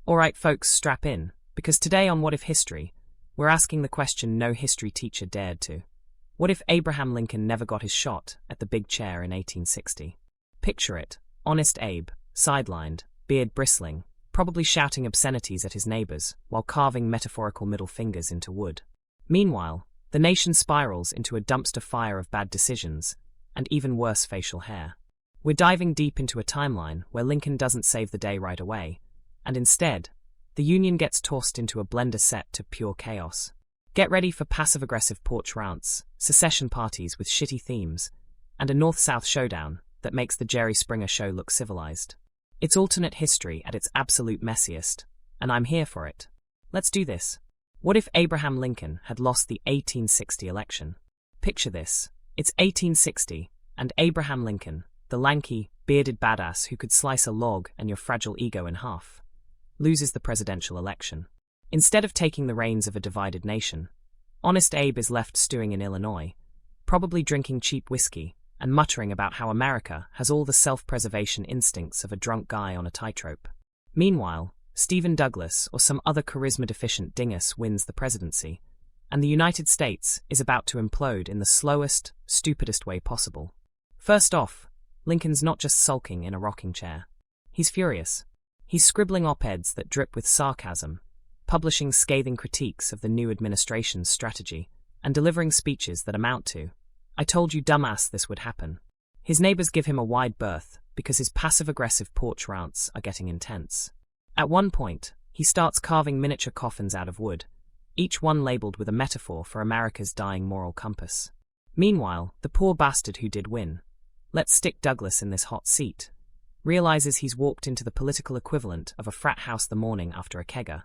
Alright folks, strap in, because today on What If History, we're asking the question no history teacher dared to. What if Abraham Lincoln never got his shot at the big chair in 1860? Picture it, honest Abe, sidelined, beard bristling, probably shouting obscenities at his neighbors while carving metaphorical middle fingers into wood. Meanwhile, the nation spirals into a dumpster fire of bad decisions and even worse facial hair. We're diving deep into a timeline where Lincoln doesn't save the day right away, and instead, the Union gets tossed into a blender set to pure chaos. Get ready for passive-aggressive porch rants, secession parties with shitty themes, and a North-South showdown that makes the Jerry Springer show look civilized. It's alternate history at its absolute messiest, and I'm here for it. Let's do this. What if Abraham Lincoln had lost the 1860 election? Picture this. It's 1860, and Abraham Lincoln, the lanky, bearded badass who could slice a log and your fragile ego in half, loses the presidential election. Instead of taking the reins of a divided nation, honest Abe is left stewing in Illinois, probably drinking cheap whiskey and muttering about how America has all the self-preservation instincts of a drunk guy on a tightrope. Meanwhile, Stephen Douglas or some other charisma-deficient dingus wins the presidency, and the United States is about to implode in the slowest, stupidest way possible. First off, Lincoln's not just sulking in a rocking chair. He's furious. He's scribbling op-eds that drip with sarcasm, publishing scathing critiques of the new administration's strategy, and delivering speeches that amount to, "I told you dumbass this would happen." His neighbors give him a wide berth because his passive-aggressive porch rants are getting intense. At one point, he starts carving miniature coffins out of wood, each one labeled with a metaphor for America's dying moral compass. Meanwhile, the poor bastard who did win, let's stick Douglas in this hot seat, realizes he's walked into the political equivalent of a frat house the morning after a kegger.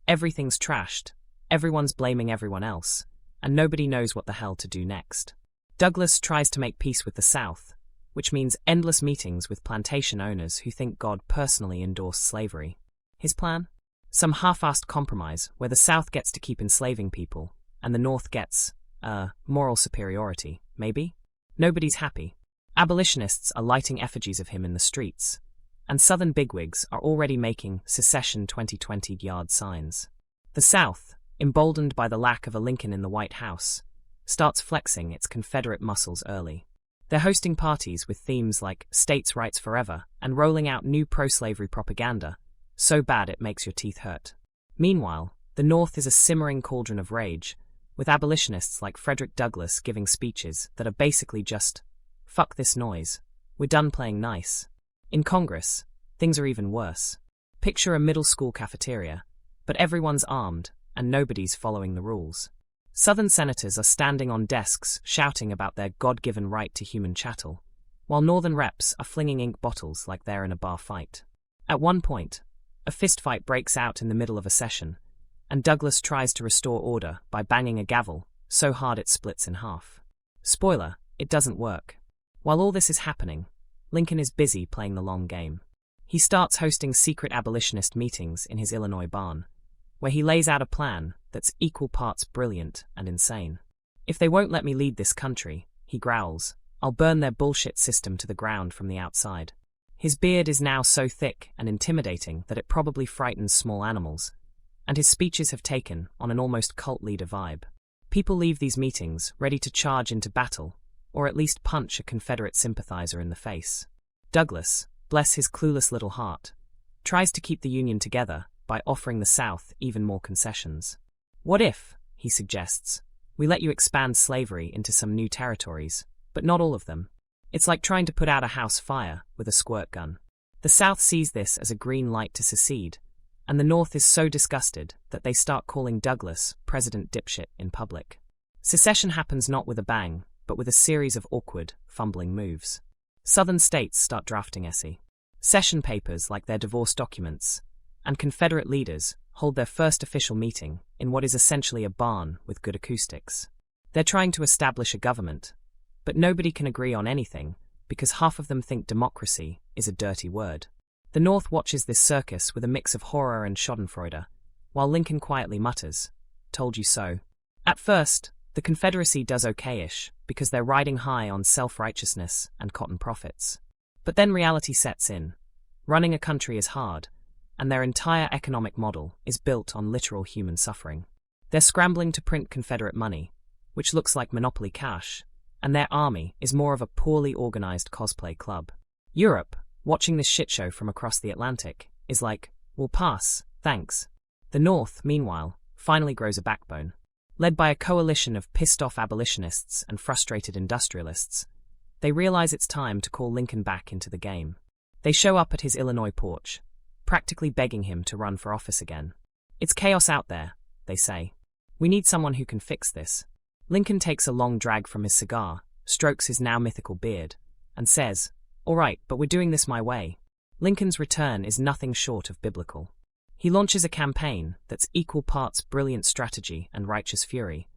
Everything's trashed, everyone's blaming everyone else, and nobody knows what the hell to do next. Douglas tries to make peace with the South, which means endless meetings with plantation owners who think God personally endorsed slavery. His plan? Some half-assed compromise where the South gets to keep enslaving people, and the North gets, moral superiority, maybe? Nobody's happy. Abolitionists are lighting effigies of him in the streets, and Southern bigwigs are already making secession 2020 yard signs. The South, emboldened by the lack of a Lincoln in the White House, starts flexing its Confederate muscles early. They're hosting parties with themes like states' rights forever and rolling out new pro-slavery propaganda, so bad it makes your teeth hurt. Meanwhile, the North is a simmering cauldron of rage, with abolitionists like Frederick Douglass giving speeches that are basically just, "Fuck this noise. We're done playing nice." In Congress, things are even worse. Picture a middle school cafeteria, but everyone's armed and nobody's following the rules. Southern senators are standing on desks shouting about their God-given right to human chattel, while Northern reps are flinging ink bottles like they're in a bar fight. At one point, a fistfight breaks out in the middle of a session, and Douglas tries to restore order by banging a gavel so hard it splits in half. Spoiler, it doesn't work. While all this is happening, Lincoln is busy playing the long game. He starts hosting secret abolitionist meetings in his Illinois barn, where he lays out a plan that's equal parts brilliant and insane. "If they won't let me lead this country," he growls, "I'll burn their bullshit system to the ground from the outside." His beard is now so thick and intimidating that it probably frightens small animals, and his speeches have taken on an almost cult leader vibe. People leave these meetings ready to charge into battle, or at least punch a Confederate sympathizer in the face. Douglas, bless his clueless little heart, tries to keep the Union together by offering the South even more concessions. "What if," he suggests, "we let you expand slavery into some new territories, but not all of them?" It's like trying to put out a house fire with a squirt gun. The South sees this as a green light to secede, and the North is so disgusted that they start calling Douglas President Dipshit in public. Secession happens not with a bang, but with a series of awkward, fumbling moves. Southern states start drafting secession papers like their divorce documents, and Confederate leaders hold their first official meeting in what is essentially a barn with good acoustics. They're trying to establish a government, but nobody can agree on anything because half of them think democracy is a dirty word. The North watches this circus with a mix of horror and schadenfreude, while Lincoln quietly mutters, "Told you so." At first, the Confederacy does okay-ish because they're riding high on self-righteousness and cotton profits. But then reality sets in. Running a country is hard, and their entire economic model is built on literal human suffering. They're scrambling to print Confederate money, which looks like monopoly cash, and their army is more of a poorly organized cosplay club. Europe, watching this shitshow from across the Atlantic, is like, we'll pass, thanks. The North, meanwhile, finally grows a backbone. Led by a coalition of pissed-off abolitionists and frustrated industrialists, they realize it's time to call Lincoln back into the game. They show up at his Illinois porch, practically begging him to run for office again. It's chaos out there, they say. We need someone who can fix this. Lincoln takes a long drag from his cigar, strokes his now mythical beard, and says, "All right, but we're doing this my way." Lincoln's return is nothing short of biblical. He launches a campaign that's equal parts brilliant strategy and righteous fury,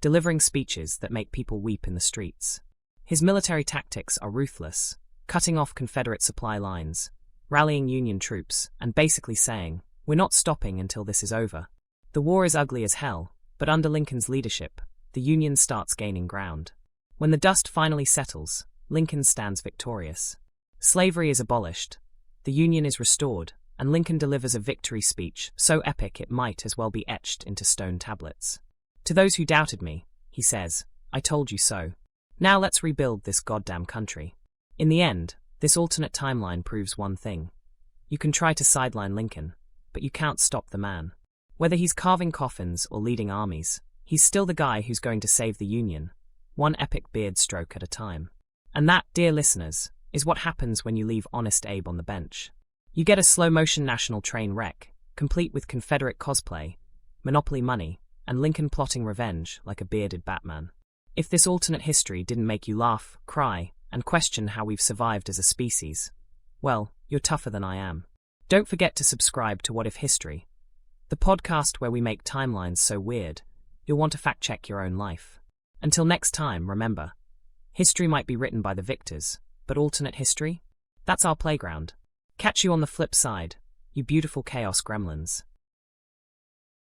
delivering speeches that make people weep in the streets. His military tactics are ruthless, cutting off Confederate supply lines, rallying Union troops, and basically saying, "We're not stopping until this is over." The war is ugly as hell, but under Lincoln's leadership, the Union starts gaining ground. When the dust finally settles, Lincoln stands victorious. Slavery is abolished, the Union is restored, and Lincoln delivers a victory speech so epic it might as well be etched into stone tablets. To those who doubted me, he says, "I told you so. Now let's rebuild this goddamn country." In the end, this alternate timeline proves one thing. You can try to sideline Lincoln, but you can't stop the man. Whether he's carving coffins or leading armies, he's still the guy who's going to save the Union, one epic beard stroke at a time. And that, dear listeners, is what happens when you leave Honest Abe on the bench. You get a slow-motion national train wreck, complete with Confederate cosplay, monopoly money, and Lincoln plotting revenge like a bearded Batman. If this alternate history didn't make you laugh, cry, and question how we've survived as a species, well, you're tougher than I am. Don't forget to subscribe to What If History, the podcast where we make timelines so weird, you'll want to fact-check your own life. Until next time, remember, history might be written by the victors, but alternate history? That's our playground. Catch you on the flip side, you beautiful chaos gremlins.